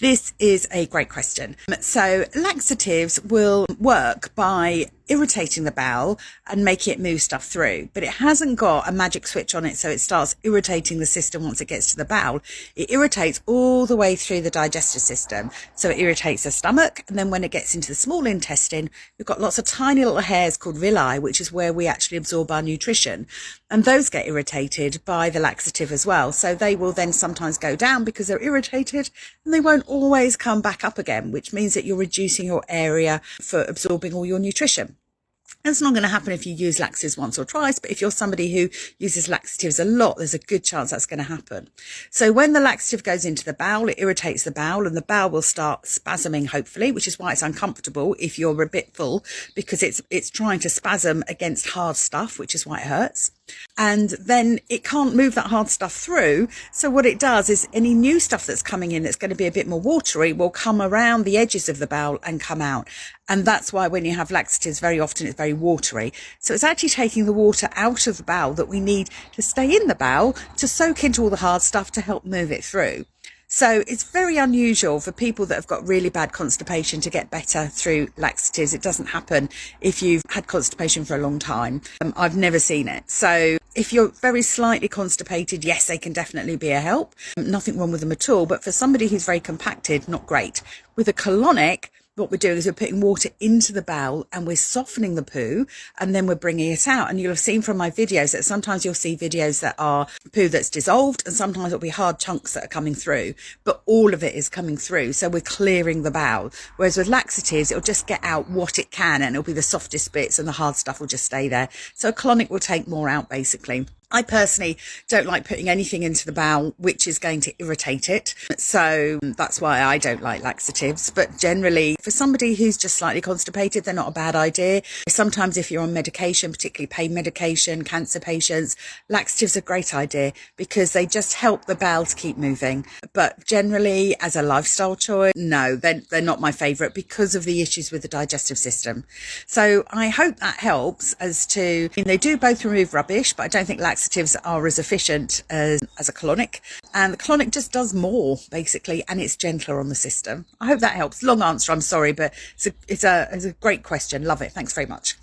This is a great question. So laxatives will work by irritating the bowel and making it move stuff through, but it hasn't got a magic switch on it so it starts irritating the system once it gets to the bowel. It irritates all the way through the digestive system. So it irritates the stomach, and then when it gets into the small intestine, we've got lots of tiny little hairs called villi, which is where we actually absorb our nutrition, and those get irritated by the laxative as well. So they will then sometimes go down because they're irritated, and they won't always come back up again, which means that you're reducing your area for absorbing all your nutrition. It's not going to happen if you use laxatives once or twice, but if you're somebody who uses laxatives a lot, there's a good chance that's going to happen. So when the laxative goes into the bowel, it irritates the bowel, and the bowel will start spasming, hopefully, which is why it's uncomfortable if you're a bit full, because it's trying to spasm against hard stuff, which is why it hurts. And then it can't move that hard stuff through. So what it does is any new stuff that's coming in that's going to be a bit more watery will come around the edges of the bowel and come out. And that's why when you have laxatives, very often it's very watery. So it's actually taking the water out of the bowel that we need to stay in the bowel to soak into all the hard stuff to help move it through. So it's very unusual for people that have got really bad constipation to get better through laxatives. It doesn't happen if you've had constipation for a long time. I've never seen it. So if you're very slightly constipated, yes, they can definitely be a help. Nothing wrong with them at all. But for somebody who's very compacted, not great. With a colonic, what we're doing is we're putting water into the bowel and we're softening the poo, and then we're bringing it out. And you'll have seen from my videos that sometimes you'll see videos that are poo that's dissolved, and sometimes it'll be hard chunks that are coming through, but all of it is coming through. So we're clearing the bowel. Whereas with laxatives, it'll just get out what it can, and it'll be the softest bits, and the hard stuff will just stay there. So a colonic will take more out, basically. I personally don't like putting anything into the bowel which is going to irritate it. So that's why I don't like laxatives. But generally, for somebody who's just slightly constipated, they're not a bad idea. Sometimes if you're on medication, particularly pain medication, cancer patients, laxatives are a great idea because they just help the bowel to keep moving. But generally, as a lifestyle choice, no, they're not my favourite because of the issues with the digestive system. So I hope that helps as to, they do both remove rubbish, but I don't think laxatives are as efficient as a colonic, and the colonic just does more basically, and it's gentler on the system. I hope that helps. Long answer, I'm sorry, but it's a great question. Love it. Thanks very much.